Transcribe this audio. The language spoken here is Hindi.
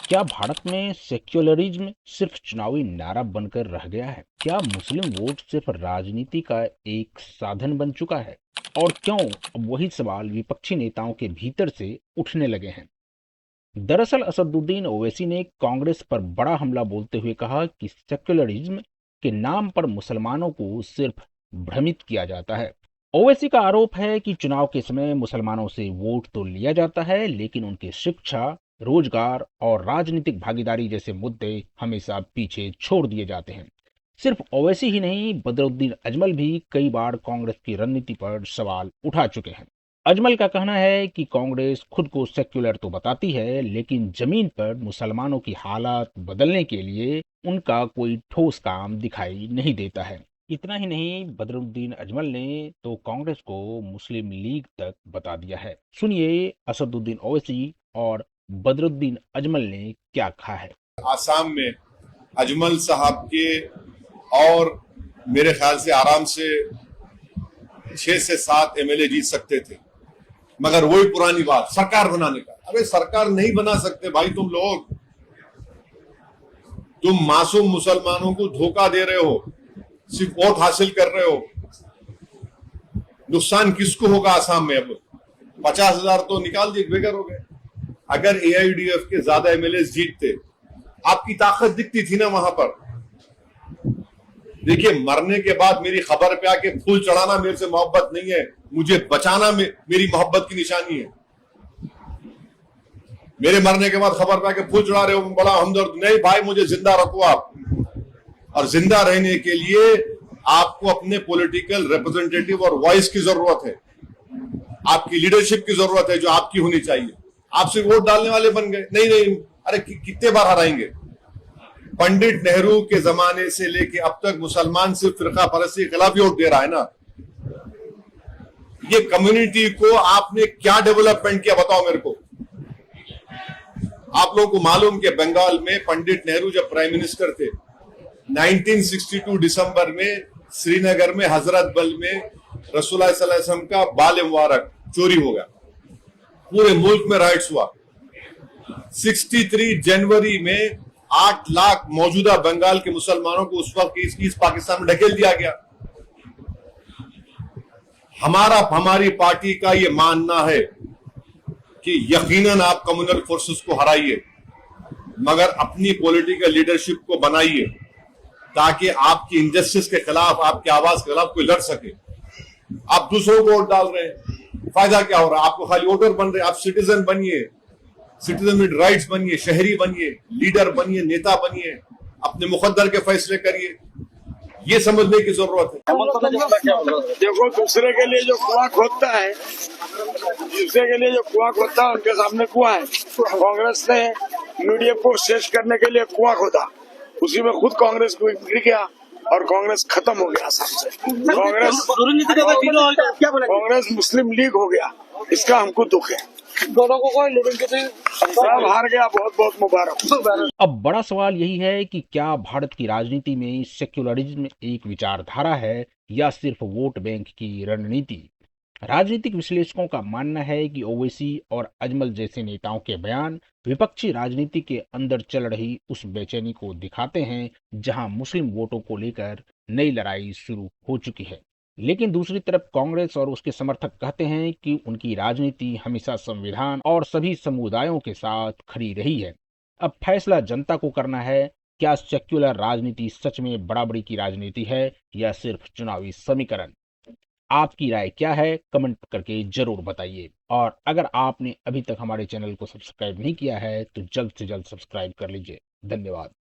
क्या भारत में सेक्युलरिज्म सिर्फ चुनावी नारा बनकर रह गया है? क्या मुस्लिम वोट सिर्फ राजनीति का एक साधन बन चुका है? और क्यों अब वही सवाल विपक्षी नेताओं के भीतर से उठने लगे हैं? दरअसल असदुद्दीन ओवैसी ने कांग्रेस पर बड़ा हमला बोलते हुए कहा कि सेक्युलरिज्म के नाम पर मुसलमानों को सिर्फ भ्रमित किया जाता है। ओवैसी का आरोप है कि चुनाव के समय मुसलमानों से वोट तो लिया जाता है, लेकिन उनकी शिक्षा, रोजगार और राजनीतिक भागीदारी जैसे मुद्दे हमेशा पीछे छोड़ दिए जाते हैं। सिर्फ ओवैसी ही नहीं, बदरुद्दीन अजमल भी कई बार कांग्रेस की रणनीति पर सवाल उठा चुके हैं। अजमल का कहना है कि कांग्रेस खुद को सेक्युलर तो बताती है, लेकिन जमीन पर मुसलमानों की हालात बदलने के लिए उनका कोई ठोस काम दिखाई नहीं देता है। इतना ही नहीं, बदरुद्दीन अजमल ने तो कांग्रेस को मुस्लिम लीग तक बता दिया है। सुनिए असदुद्दीन ओवैसी और बदरुद्दीन अजमल ने क्या कहा है। आसाम में अजमल साहब के और मेरे ख्याल से आराम से 6 से 7 एमएलए जीत सकते थे, मगर वही पुरानी बात सरकार बनाने का। अरे सरकार नहीं बना सकते भाई, तुम लोग, तुम मासूम मुसलमानों को धोखा दे रहे हो, सिर्फ वोट हासिल कर रहे हो। नुकसान किसको होगा आसाम में? अब 50,000 तो निकाल दिए, बेघर हो गए। अगर एआईयूडीएफ के ज्यादा एमएलए जीतते, आपकी ताकत दिखती थी ना वहां पर। देखिए, मरने के बाद मेरी खबर पे आके फूल चढ़ाना मेरे से मोहब्बत नहीं है, मुझे बचाना मेरी मोहब्बत की निशानी है। मेरे मरने के बाद खबर पे आके फूल चढ़ा रहे हो, बड़ा हमदर्द नहीं भाई, मुझे जिंदा रखो आप। और जिंदा रहने के लिए आपको अपने पॉलिटिकल रिप्रेजेंटेटिव और वॉइस की जरूरत है, आपकी लीडरशिप की जरूरत है, जो आपकी होनी चाहिए। आप सिर्फ वोट डालने वाले बन गए। नहीं नहीं, अरे कितने बार हराएंगे? पंडित नेहरू के जमाने से लेके अब तक मुसलमान सिर्फ फिरका परस्ती के खिलाफ ही वोट दे रहा है ना। ये कम्युनिटी को आपने क्या डेवलपमेंट किया, बताओ मेरे को। आप लोगों को मालूम कि बंगाल में पंडित नेहरू जब प्राइम मिनिस्टर थे, 1962 दिसंबर में श्रीनगर में हजरत बल में रसूलुल्लाह सल्लल्लाहु अलैहि वसल्लम का बाल मुबारक चोरी हो गया। पूरे मुल्क में राइट्स हुआ। 63 जनवरी में 8 लाख मौजूदा बंगाल के मुसलमानों को उस वक्त ईस्ट पाकिस्तान में ढकेल दिया गया। हमारी पार्टी का यह मानना है कि यकीनन आप कम्युनल फोर्सेस को हराइए, मगर अपनी पॉलिटिकल लीडरशिप को बनाइए, ताकि आपकी इंजस्टिस के खिलाफ, आपकी आवाज के खिलाफ कोई लड़ सके। आप दूसरों को वोट डाल रहे हैं, फायदा क्या हो रहा है? आपको खाली वोटर बन रहे हैं। आप सिटीजन बनिए, सिटीजन विद राइट्स बनिए, शहरी बनिए, लीडर बनिए, नेता बनिए, अपने मुकद्दर के फैसले करिए। ये समझने की जरूरत है। देखो, दूसरे के लिए जो कुआं खोदता है, दूसरे के लिए जो कुआं खोदता है, उनके सामने कुआं है। कांग्रेस ने यूडीएफ को शेष करने के लिए कुआं खोदा, उसी में खुद कांग्रेस को गिर गया और कांग्रेस खत्म हो गया आसाम से। कांग्रेस मुस्लिम लीग हो गया, इसका हमको दुख है। दोनों को कोई सब हार गया, बहुत बहुत मुबारक। अब बड़ा सवाल यही है कि क्या भारत की राजनीति में सेक्युलरिज्म एक विचारधारा है या सिर्फ वोट बैंक की रणनीति? राजनीतिक विश्लेषकों का मानना है कि ओवैसी और अजमल जैसे नेताओं के बयान विपक्षी राजनीति के अंदर चल रही उस बेचैनी को दिखाते हैं, जहां मुस्लिम वोटों को लेकर नई लड़ाई शुरू हो चुकी है। लेकिन दूसरी तरफ कांग्रेस और उसके समर्थक कहते हैं कि उनकी राजनीति हमेशा संविधान और सभी समुदायों के साथ खड़ी रही है। अब फैसला जनता को करना है, क्या सेक्युलर राजनीति सच में बराबरी की राजनीति है या सिर्फ चुनावी समीकरण? आपकी राय क्या है? कमेंट करके जरूर बताइए। और अगर आपने अभी तक हमारे चैनल को सब्सक्राइब नहीं किया है तो जल्द से जल्द सब्सक्राइब कर लीजिए। धन्यवाद।